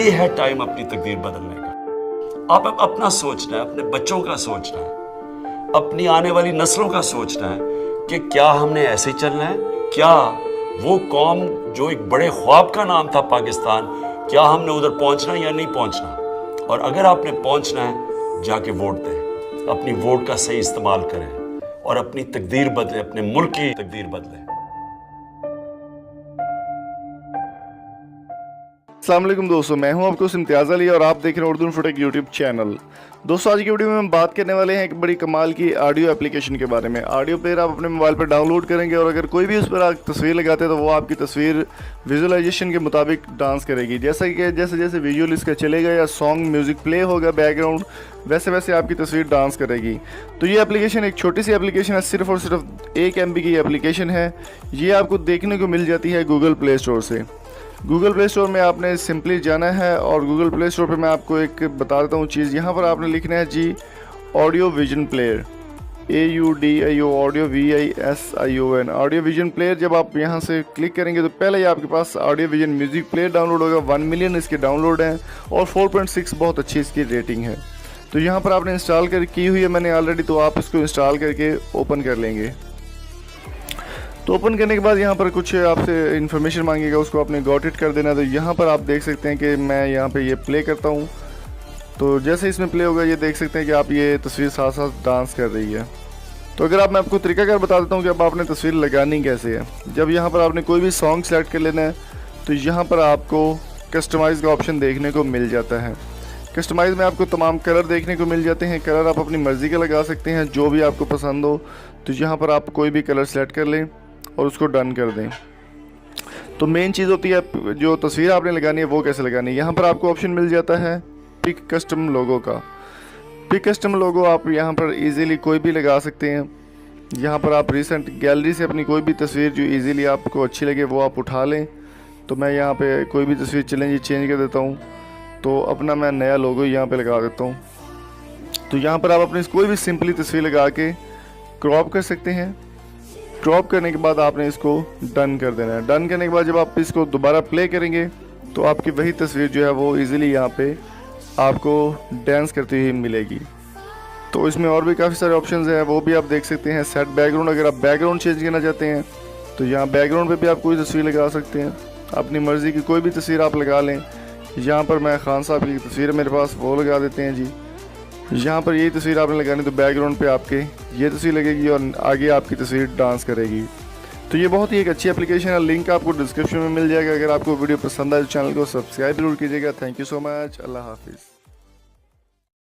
ये है टाइम अपनी तकदीर बदलने का। आप अपना सोचना है, अपने बच्चों का सोचना है, अपनी आने वाली नस्लों का सोचना है कि क्या हमने ऐसे चलना है, क्या वो कौम जो एक बड़े ख्वाब का नाम था पाकिस्तान, क्या हमने उधर पहुंचना या नहीं पहुंचना। और अगर आपने पहुंचना है, जाके वोट दें, अपनी वोट का सही इस्तेमाल करें और अपनी तकदीर बदलें, अपने मुल्क की तकदीर बदलें। अस्सलाम वालेकुम दोस्तों, मैं हूं आपको इम्तियाज़ अली और आप देख रहे हैं उर्दू फुटेक यूट्यूब चैनल। दोस्तों, आज की वीडियो में हम बात करने वाले हैं एक बड़ी कमाल की ऑडियो एप्लीकेशन के बारे में। ऑडियो प्लेयर आप अपने मोबाइल पर डाउनलोड करेंगे और अगर कोई भी उस पर आप तस्वीर लगाते हैं तो वो आपकी तस्वीर विजुअलाइजेशन के मुताबिक डांस करेगी। जैसा कि जैसे जैसे विजुअल इसका चलेगा या सॉन्ग म्यूज़िक प्ले होगा बैकग्राउंड, वैसे वैसे आपकी तस्वीर डांस करेगी। तो ये एप्लीकेशन एक छोटी सी एप्लीकेशन है, सिर्फ और सिर्फ 1 MB की एप्लीकेशन है। ये आपको देखने को मिल जाती है गूगल प्ले स्टोर से। गूगल प्ले स्टोर में आपने सिंपली जाना है और गूगल प्ले स्टोर पे मैं आपको एक बता देता हूँ चीज़। यहाँ पर आपने लिखना है जी audio vision player, AUDIO audio VISION audio vision player. जब आप यहाँ से क्लिक करेंगे तो पहले ही आपके पास audio vision music player download होगा। 1 मिलियन इसके डाउनलोड हैं और 4.6 बहुत अच्छी इसकी रेटिंग है। तो यहाँ पर आपने इंस्टॉल की हुई है मैंने ऑलरेडी, तो आप इसको इंस्टॉल करके ओपन कर लेंगे। तो ओपन करने के बाद यहाँ पर कुछ आपसे इन्फॉर्मेशन मांगेगा, उसको आपने गॉट इट कर देना। तो यहाँ पर आप देख सकते हैं कि मैं यहाँ पे ये प्ले करता हूँ, तो जैसे इसमें प्ले होगा ये देख सकते हैं कि आप ये तस्वीर साथ साथ डांस कर रही है। तो अगर मैं आपको तरीकाकार बता देता हूँ कि अब आपने तस्वीर लगानी कैसे है। जब यहाँ पर आपने कोई भी सॉन्ग सेलेक्ट कर लेना है तो यहाँ पर आपको कस्टमाइज़ का ऑप्शन देखने को मिल जाता है। कस्टमाइज़ में आपको तमाम कलर देखने को मिल जाते हैं। कलर आप अपनी मर्ज़ी का लगा सकते हैं, जो भी आपको पसंद हो। तो यहाँ पर आप कोई भी कलर सेलेक्ट कर लें और उसको डन कर दें। तो मेन चीज़ होती है जो तस्वीर आपने लगानी है वो कैसे लगानी है। यहाँ पर आपको ऑप्शन मिल जाता है पिक कस्टम लोगो का। पिक कस्टम लोगो आप यहाँ पर इजीली कोई भी लगा सकते हैं। यहाँ पर आप रिसेंट गैलरी से अपनी कोई भी तस्वीर जो इजीली आपको अच्छी लगे वो आप उठा लें। तो मैं यहाँ पे कोई भी तस्वीर चेंज कर देता हूँ, तो अपना मैं नया लोगो यहाँ पे लगा देता हूँ। तो यहाँ पर आप अपनी कोई भी सिंपली तस्वीर लगा के क्रॉप कर सकते हैं। क्रॉप करने के बाद आपने इसको डन कर देना है। डन करने के बाद जब आप इसको दोबारा प्ले करेंगे तो आपकी वही तस्वीर जो है वो इजीली यहाँ पे आपको डांस करती हुई मिलेगी। तो इसमें और भी काफ़ी सारे ऑप्शंस हैं, वो भी आप देख सकते हैं। सेट बैकग्राउंड, अगर आप बैकग्राउंड चेंज करना चाहते हैं तो यहाँ बैकग्राउंड पे भी आप कोई तस्वीर लगा सकते हैं। अपनी मर्ज़ी की कोई भी तस्वीर आप लगा लें। यहाँ पर मैं खान साहब की तस्वीर मेरे पास, वो लगा देते हैं जी। यहाँ पर यही तस्वीर आपने लगानी तो बैकग्राउंड पे आपके ये तस्वीर लगेगी और आगे आपकी तस्वीर डांस करेगी। तो ये बहुत ही एक अच्छी एप्लीकेशन है। लिंक आपको डिस्क्रिप्शन में मिल जाएगा। अगर आपको वीडियो पसंद आए तो चैनल को सब्सक्राइब जरूर कीजिएगा। Thank you so much. अल्लाह हाफिज़।